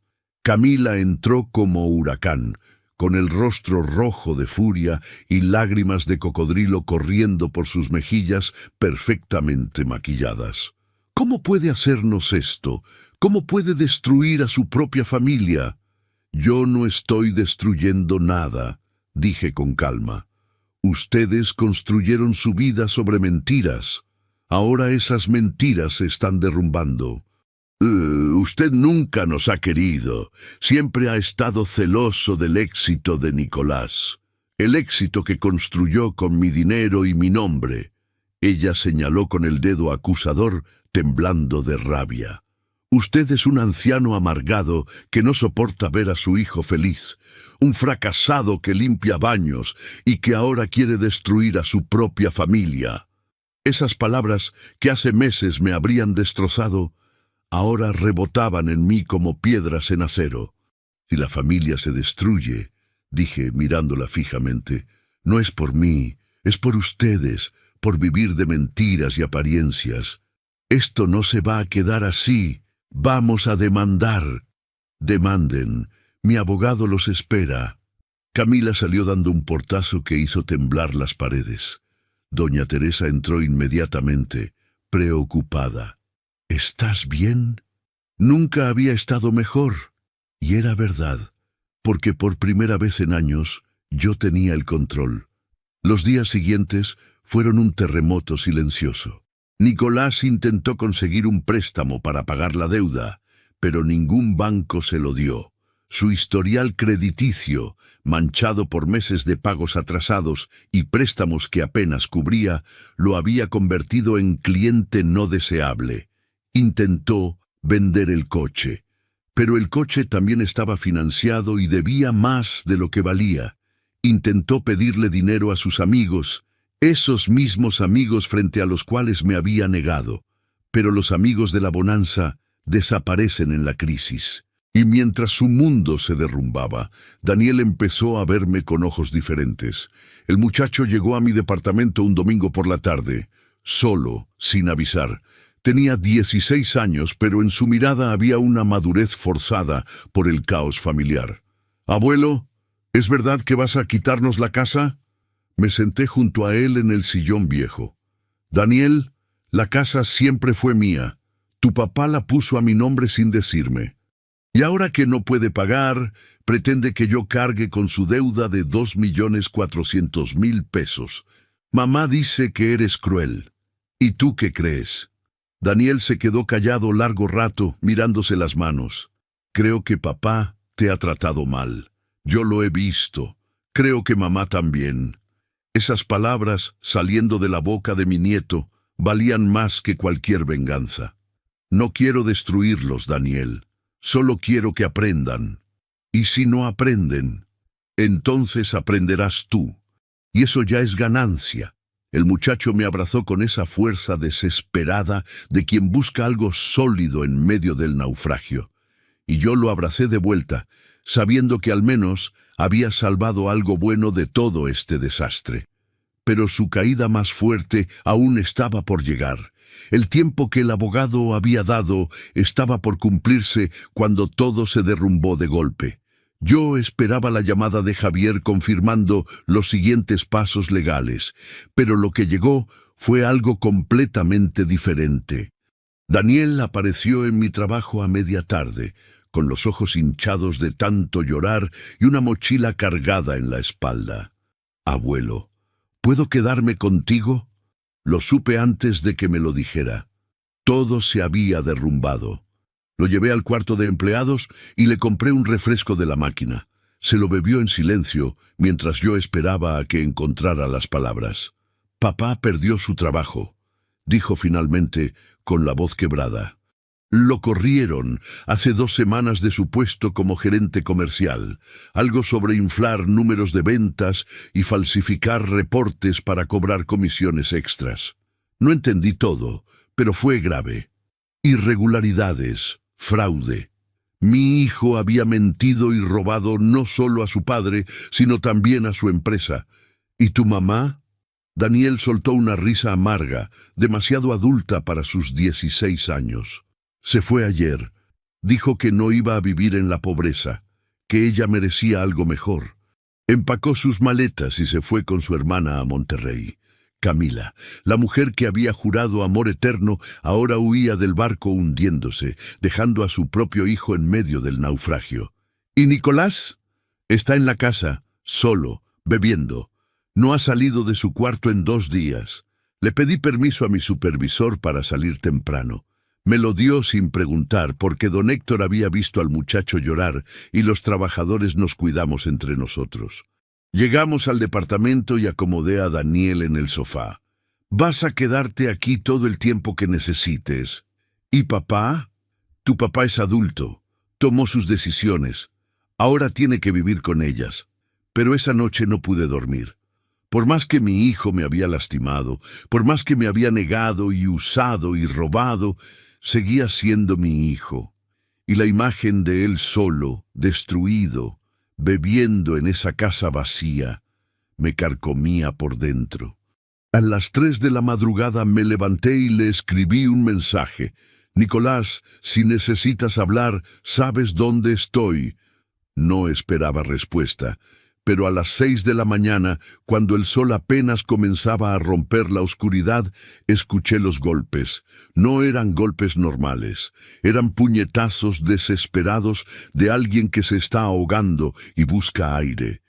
Camila entró como huracán, con el rostro rojo de furia y lágrimas de cocodrilo corriendo por sus mejillas perfectamente maquilladas. «¿Cómo puede hacernos esto? ¿Cómo puede destruir a su propia familia?». «Yo no estoy destruyendo nada», dije con calma. «Ustedes construyeron su vida sobre mentiras. Ahora esas mentiras se están derrumbando. Usted nunca nos ha querido. Siempre ha estado celoso del éxito de Nicolás. El éxito que construyó con mi dinero y mi nombre». Ella señaló con el dedo acusador, temblando de rabia. «Usted es un anciano amargado que no soporta ver a su hijo feliz, un fracasado que limpia baños y que ahora quiere destruir a su propia familia». Esas palabras que hace meses me habrían destrozado, ahora rebotaban en mí como piedras en acero. «Si la familia se destruye», dije mirándola fijamente, «no es por mí, es por ustedes, por vivir de mentiras y apariencias. Esto no se va a quedar así. Vamos a demandar». «Demanden. Mi abogado los espera». Camila salió dando un portazo que hizo temblar las paredes. Doña Teresa entró inmediatamente, preocupada. «¿Estás bien?». Nunca había estado mejor. Y era verdad, porque por primera vez en años yo tenía el control. Los días siguientes fueron un terremoto silencioso. Nicolás intentó conseguir un préstamo para pagar la deuda, pero ningún banco se lo dio. Su historial crediticio, manchado por meses de pagos atrasados y préstamos que apenas cubría, lo había convertido en cliente no deseable. Intentó vender el coche, pero el coche también estaba financiado y debía más de lo que valía. Intentó pedirle dinero a sus amigos, esos mismos amigos frente a los cuales me había negado, pero los amigos de la bonanza desaparecen en la crisis. Y mientras su mundo se derrumbaba, Daniel empezó a verme con ojos diferentes. El muchacho llegó a mi departamento un domingo por la tarde, solo, sin avisar. Tenía 16 años, pero en su mirada había una madurez forzada por el caos familiar. «Abuelo, ¿es verdad que vas a quitarnos la casa?» Me senté junto a él en el sillón viejo. «Daniel, la casa siempre fue mía. Tu papá la puso a mi nombre sin decirme. Y ahora que no puede pagar, pretende que yo cargue con su deuda de 2.400.000 pesos. Mamá dice que eres cruel. ¿Y tú qué crees?» Daniel se quedó callado largo rato, mirándose las manos. «Creo que papá te ha tratado mal. Yo lo he visto. Creo que mamá también». Esas palabras, saliendo de la boca de mi nieto, valían más que cualquier venganza. «No quiero destruirlos, Daniel. Solo quiero que aprendan. Y si no aprenden, entonces aprenderás tú. Y eso ya es ganancia». El muchacho me abrazó con esa fuerza desesperada de quien busca algo sólido en medio del naufragio. Y yo lo abracé de vuelta, sabiendo que al menos había salvado algo bueno de todo este desastre. Pero su caída más fuerte aún estaba por llegar. El tiempo que el abogado había dado estaba por cumplirse cuando todo se derrumbó de golpe. Yo esperaba la llamada de Javier confirmando los siguientes pasos legales, pero lo que llegó fue algo completamente diferente. Daniel apareció en mi trabajo a media tarde, con los ojos hinchados de tanto llorar y una mochila cargada en la espalda. «Abuelo, ¿puedo quedarme contigo?» Lo supe antes de que me lo dijera. Todo se había derrumbado. Lo llevé al cuarto de empleados y le compré un refresco de la máquina. Se lo bebió en silencio mientras yo esperaba a que encontrara las palabras. «Papá perdió su trabajo», dijo finalmente con la voz quebrada. «Lo corrieron hace 2 semanas de su puesto como gerente comercial, algo sobre inflar números de ventas y falsificar reportes para cobrar comisiones extras. No entendí todo, pero fue grave. Irregularidades, fraude. Mi hijo había mentido y robado no solo a su padre, sino también a su empresa. ¿Y tu mamá?» Daniel soltó una risa amarga, demasiado adulta para sus 16 años. «Se fue ayer. Dijo que no iba a vivir en la pobreza, que ella merecía algo mejor. Empacó sus maletas y se fue con su hermana a Monterrey. Camila, la mujer que había jurado amor eterno, ahora huía del barco hundiéndose, dejando a su propio hijo en medio del naufragio. ¿Y Nicolás? Está en la casa, solo, bebiendo. No ha salido de su cuarto en 2 días. Le pedí permiso a mi supervisor para salir temprano. Me lo dio sin preguntar porque don Héctor había visto al muchacho llorar y los trabajadores nos cuidamos entre nosotros. Llegamos al departamento y acomodé a Daniel en el sofá. «Vas a quedarte aquí todo el tiempo que necesites. ¿Y papá? Tu papá es adulto. Tomó sus decisiones. Ahora tiene que vivir con ellas. Pero esa noche no pude dormir. Por más que mi hijo me había lastimado, por más que me había negado y usado y robado, seguía siendo mi hijo. Y la imagen de él solo, destruido, bebiendo en esa casa vacía, me carcomía por dentro. A las 3 de la madrugada me levanté y le escribí un mensaje. «Nicolás, si necesitas hablar, sabes dónde estoy». No esperaba respuesta, pero a las 6 de la mañana, cuando el sol apenas comenzaba a romper la oscuridad, escuché los golpes. No eran golpes normales, eran puñetazos desesperados de alguien que se está ahogando y busca aire.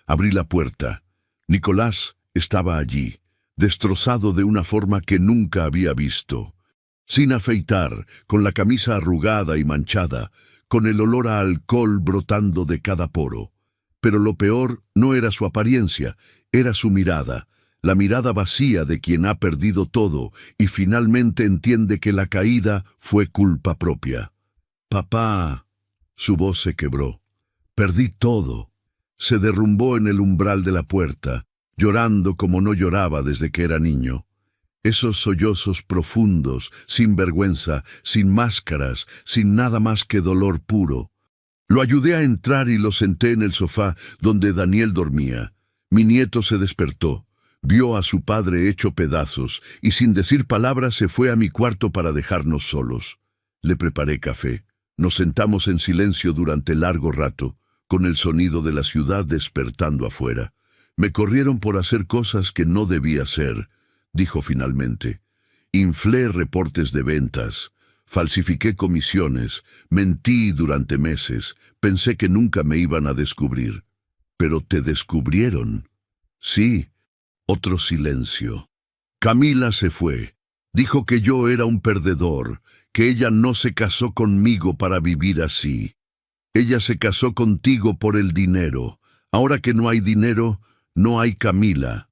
Abrí la puerta. Nicolás estaba allí, destrozado de una forma que nunca había visto. Sin afeitar, con la camisa arrugada y manchada, con el olor a alcohol brotando de cada poro. Pero lo peor no era su apariencia, era su mirada, la mirada vacía de quien ha perdido todo y finalmente entiende que la caída fue culpa propia. «Papá», su voz se quebró. «Perdí todo». Se derrumbó en el umbral de la puerta, llorando como no lloraba desde que era niño. Esos sollozos profundos, sin vergüenza, sin máscaras, sin nada más que dolor puro. Lo ayudé a entrar y lo senté en el sofá donde Daniel dormía. Mi nieto se despertó, vio a su padre hecho pedazos y sin decir palabras se fue a mi cuarto para dejarnos solos. Le preparé café. Nos sentamos en silencio durante largo rato, con el sonido de la ciudad despertando afuera. «Me corrieron por hacer cosas que no debía hacer», dijo finalmente. «Inflé reportes de ventas, falsifiqué comisiones, mentí durante meses, pensé que nunca me iban a descubrir. Pero te descubrieron». «Sí». Otro silencio. Camila se fue. Dijo que yo era un perdedor, que ella no se casó conmigo para vivir así. Ella se casó contigo por el dinero. Ahora que no hay dinero, no hay Camila.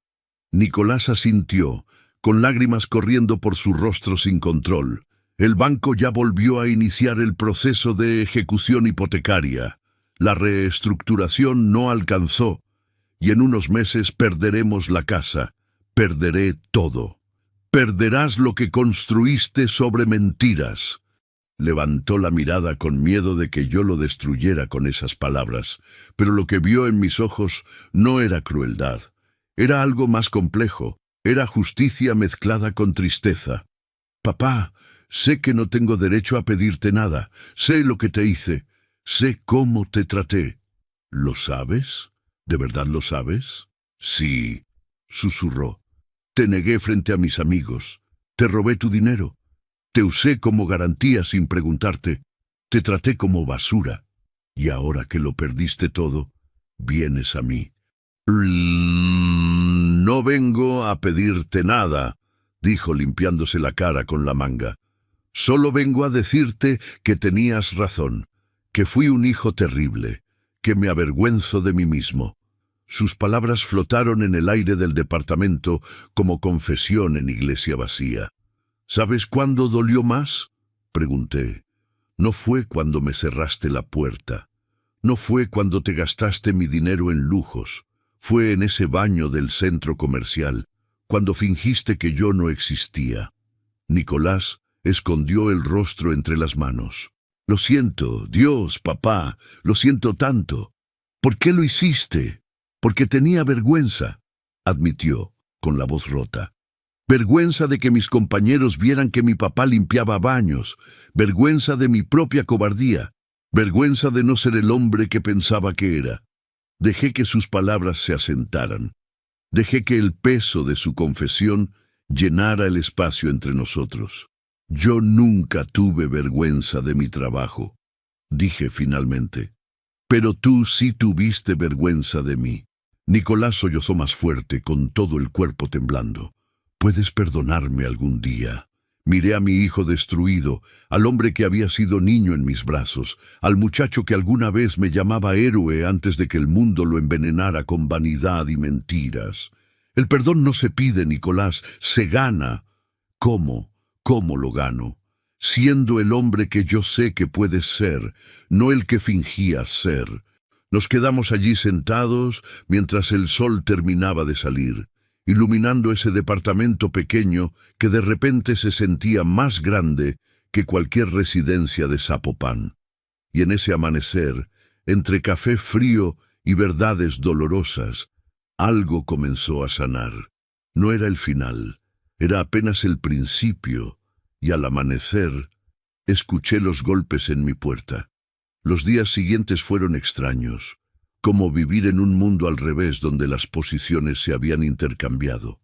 Nicolás asintió, con lágrimas corriendo por su rostro sin control. El banco ya volvió a iniciar el proceso de ejecución hipotecaria. La reestructuración no alcanzó, y en unos meses perderemos la casa. Perderé todo. Perderás lo que construiste sobre mentiras. Levantó la mirada con miedo de que yo lo destruyera con esas palabras, pero lo que vio en mis ojos no era crueldad. Era algo más complejo, era justicia mezclada con tristeza. «Papá, sé que no tengo derecho a pedirte nada, sé lo que te hice, sé cómo te traté». «¿Lo sabes? ¿De verdad lo sabes?» «Sí», susurró. «Te negué frente a mis amigos, te robé tu dinero. Te usé como garantía sin preguntarte. Te traté como basura. Y ahora que lo perdiste todo, vienes a mí». «No vengo a pedirte nada», dijo limpiándose la cara con la manga. «Solo vengo a decirte que tenías razón, que fui un hijo terrible, que me avergüenzo de mí mismo». Sus palabras flotaron en el aire del departamento como confesión en iglesia vacía. «¿Sabes cuándo dolió más?», pregunté. «No fue cuando me cerraste la puerta. No fue cuando te gastaste mi dinero en lujos. Fue en ese baño del centro comercial, cuando fingiste que yo no existía». Nicolás escondió el rostro entre las manos. «Lo siento, Dios, papá, lo siento tanto». «¿Por qué lo hiciste?». «Porque tenía vergüenza», admitió, con la voz rota. «Vergüenza de que mis compañeros vieran que mi papá limpiaba baños, vergüenza de mi propia cobardía, vergüenza de no ser el hombre que pensaba que era». Dejé que sus palabras se asentaran. Dejé que el peso de su confesión llenara el espacio entre nosotros. «Yo nunca tuve vergüenza de mi trabajo», dije finalmente. «Pero tú sí tuviste vergüenza de mí». Nicolás sollozó más fuerte, con todo el cuerpo temblando. «¿Puedes perdonarme algún día?» Miré a mi hijo destruido, al hombre que había sido niño en mis brazos, al muchacho que alguna vez me llamaba héroe antes de que el mundo lo envenenara con vanidad y mentiras. El perdón no se pide, Nicolás, se gana. ¿Cómo? ¿Cómo lo gano? Siendo el hombre que yo sé que puedes ser, no el que fingías ser. Nos quedamos allí sentados mientras el sol terminaba de salir, iluminando ese departamento pequeño que de repente se sentía más grande que cualquier residencia de Zapopan. Y en ese amanecer, entre café frío y verdades dolorosas, algo comenzó a sanar. No era el final, era apenas el principio, y al amanecer escuché los golpes en mi puerta. Los días siguientes fueron extraños, como vivir en un mundo al revés donde las posiciones se habían intercambiado.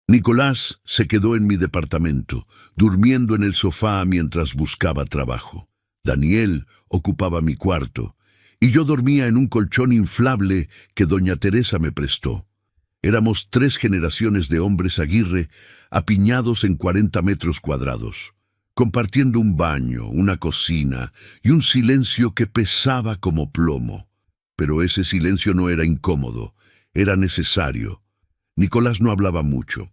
Nicolás se quedó en mi departamento, durmiendo en el sofá mientras buscaba trabajo. Daniel ocupaba mi cuarto, y yo dormía en un colchón inflable que doña Teresa me prestó. Éramos 3 generaciones de hombres Aguirre apiñados en 40 metros cuadrados, compartiendo un baño, una cocina y un silencio que pesaba como plomo. Pero ese silencio no era incómodo, era necesario. Nicolás no hablaba mucho.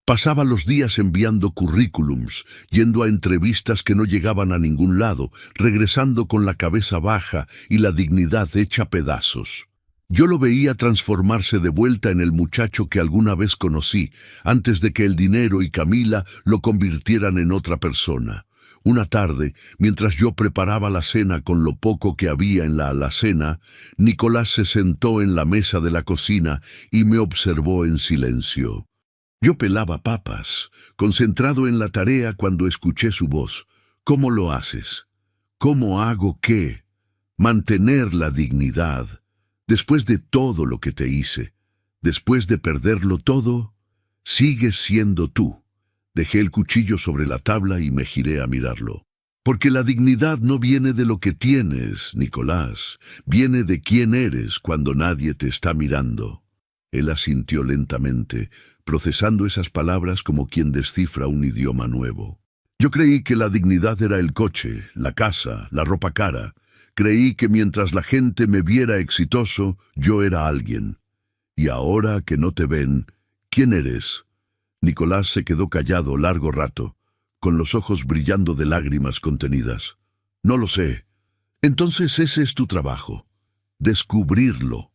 Pasaba los días enviando currículums, yendo a entrevistas que no llegaban a ningún lado, regresando con la cabeza baja y la dignidad hecha pedazos. Yo lo veía transformarse de vuelta en el muchacho que alguna vez conocí, antes de que el dinero y Camila lo convirtieran en otra persona. Una tarde, mientras yo preparaba la cena con lo poco que había en la alacena, Nicolás se sentó en la mesa de la cocina y me observó en silencio. Yo pelaba papas, concentrado en la tarea cuando escuché su voz. ¿Cómo lo haces? ¿Cómo hago qué? Mantener la dignidad. Después de todo lo que te hice, después de perderlo todo, sigues siendo tú. Dejé el cuchillo sobre la tabla y me giré a mirarlo. Porque la dignidad no viene de lo que tienes, Nicolás, viene de quién eres cuando nadie te está mirando. Él asintió lentamente, procesando esas palabras como quien descifra un idioma nuevo. Yo creí que la dignidad era el coche, la casa, la ropa cara. Creí que mientras la gente me viera exitoso, yo era alguien. Y ahora que no te ven, ¿quién eres? Nicolás se quedó callado largo rato, con los ojos brillando de lágrimas contenidas. No lo sé. Entonces ese es tu trabajo. Descubrirlo.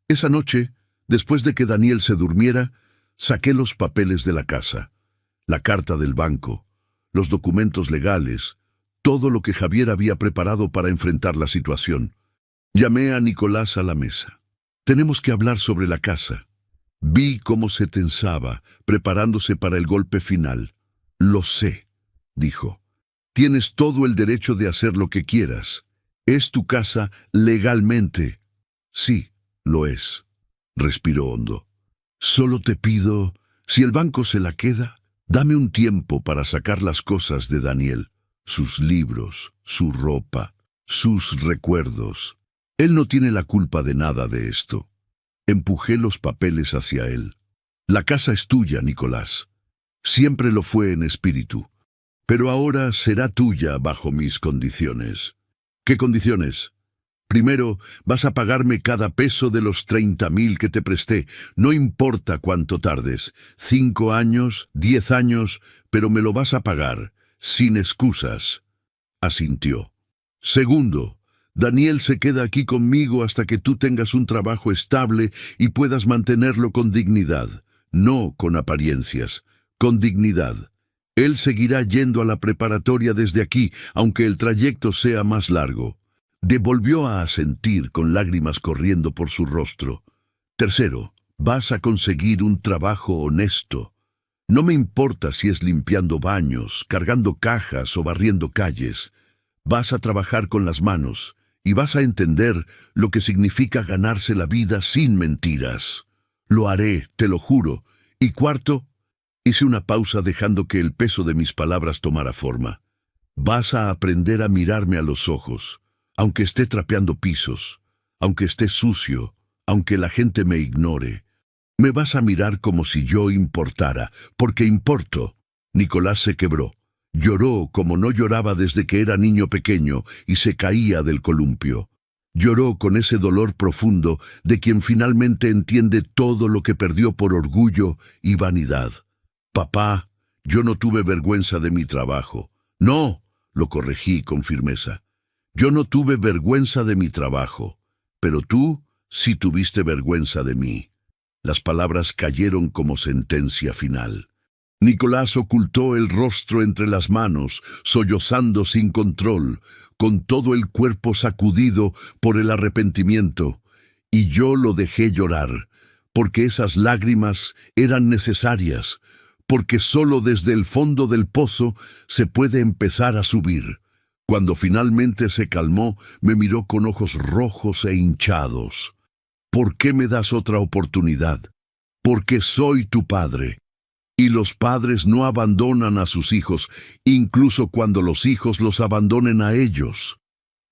Esa noche, después de que Daniel se durmiera, saqué los papeles de la casa, la carta del banco, los documentos legales, todo lo que Javier había preparado para enfrentar la situación. Llamé a Nicolás a la mesa. Tenemos que hablar sobre la casa. Vi cómo se tensaba, preparándose para el golpe final. Lo sé, dijo. Tienes todo el derecho de hacer lo que quieras. Es tu casa legalmente. Sí, lo es. Respiró hondo. Solo te pido, si el banco se la queda, dame un tiempo para sacar las cosas de Daniel. Sus libros, su ropa, sus recuerdos. Él no tiene la culpa de nada de esto. Empujé los papeles hacia él. La casa es tuya, Nicolás. Siempre lo fue en espíritu. Pero ahora será tuya bajo mis condiciones. ¿Qué condiciones? Primero, vas a pagarme cada peso de los 30.000 que te presté. No importa cuánto tardes. 5 años, 10 años, pero me lo vas a pagar. Sin excusas. Asintió. Segundo, Daniel se queda aquí conmigo hasta que tú tengas un trabajo estable y puedas mantenerlo con dignidad. No con apariencias, con dignidad. Él seguirá yendo a la preparatoria desde aquí, aunque el trayecto sea más largo. Devolvió a asentir con lágrimas corriendo por su rostro. Tercero, vas a conseguir un trabajo honesto. No me importa si es limpiando baños, cargando cajas o barriendo calles. Vas a trabajar con las manos y vas a entender lo que significa ganarse la vida sin mentiras. Lo haré, te lo juro. Y cuarto, hice una pausa dejando que el peso de mis palabras tomara forma. Vas a aprender a mirarme a los ojos, aunque esté trapeando pisos, aunque esté sucio, aunque la gente me ignore. Me vas a mirar como si yo importara, porque importo. Nicolás se quebró. Lloró como no lloraba desde que era niño pequeño y se caía del columpio. Lloró con ese dolor profundo de quien finalmente entiende todo lo que perdió por orgullo y vanidad. Papá, yo no tuve vergüenza de mi trabajo. No, lo corregí con firmeza. Yo no tuve vergüenza de mi trabajo, pero tú sí tuviste vergüenza de mí. Las palabras cayeron como sentencia final. Nicolás ocultó el rostro entre las manos, sollozando sin control, con todo el cuerpo sacudido por el arrepentimiento, y yo lo dejé llorar, porque esas lágrimas eran necesarias, porque solo desde el fondo del pozo se puede empezar a subir. Cuando finalmente se calmó, me miró con ojos rojos e hinchados. ¿Por qué me das otra oportunidad? Porque soy tu padre. Y los padres no abandonan a sus hijos, incluso cuando los hijos los abandonen a ellos.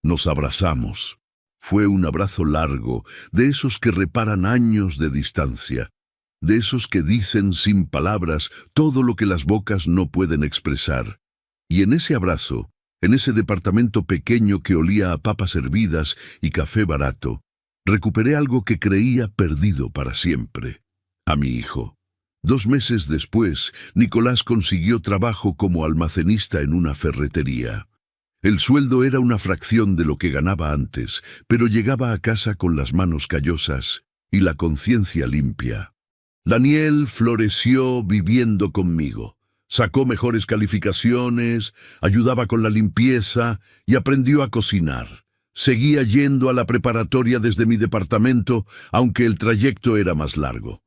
Nos abrazamos. Fue un abrazo largo, de esos que reparan años de distancia. de esos que dicen sin palabras todo lo que las bocas no pueden expresar. Y en ese abrazo, en ese departamento pequeño que olía a papas hervidas y café barato, recuperé algo que creía perdido para siempre: a mi hijo. 2 meses después, Nicolás consiguió trabajo como almacenista en una ferretería. El sueldo era una fracción de lo que ganaba antes, pero llegaba a casa con las manos callosas y la conciencia limpia. Daniel floreció viviendo conmigo. Sacó mejores calificaciones, ayudaba con la limpieza y aprendió a cocinar. Seguía yendo a la preparatoria desde mi departamento, aunque el trayecto era más largo.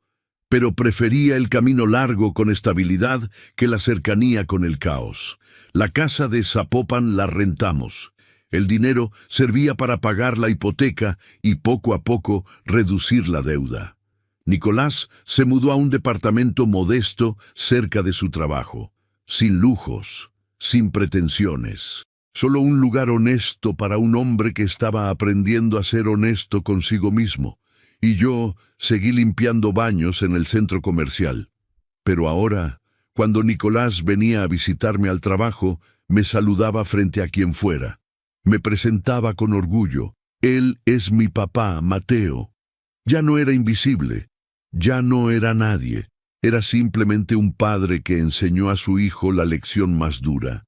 Pero prefería el camino largo con estabilidad que la cercanía con el caos. La casa de Zapopan la rentamos. El dinero servía para pagar la hipoteca y poco a poco reducir la deuda. Nicolás se mudó a un departamento modesto cerca de su trabajo, sin lujos, sin pretensiones. Solo un lugar honesto para un hombre que estaba aprendiendo a ser honesto consigo mismo. Y yo seguí limpiando baños en el centro comercial. Pero ahora, cuando Nicolás venía a visitarme al trabajo, me saludaba frente a quien fuera. Me presentaba con orgullo: él es mi papá, Mateo. Ya no era invisible, ya no era nadie. Era simplemente un padre que enseñó a su hijo la lección más dura: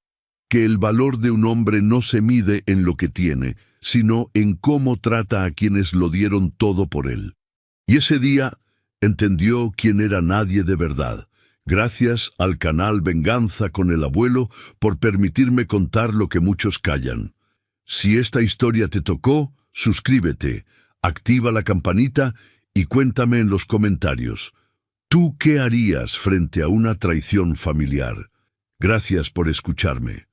que el valor de un hombre no se mide en lo que tiene, sino en cómo trata a quienes lo dieron todo por él. Y ese día entendió quién era nadie de verdad. Gracias al canal Venganza con el Abuelo por permitirme contar lo que muchos callan. Si esta historia te tocó, suscríbete, activa la campanita y cuéntame en los comentarios: ¿tú qué harías frente a una traición familiar? Gracias por escucharme.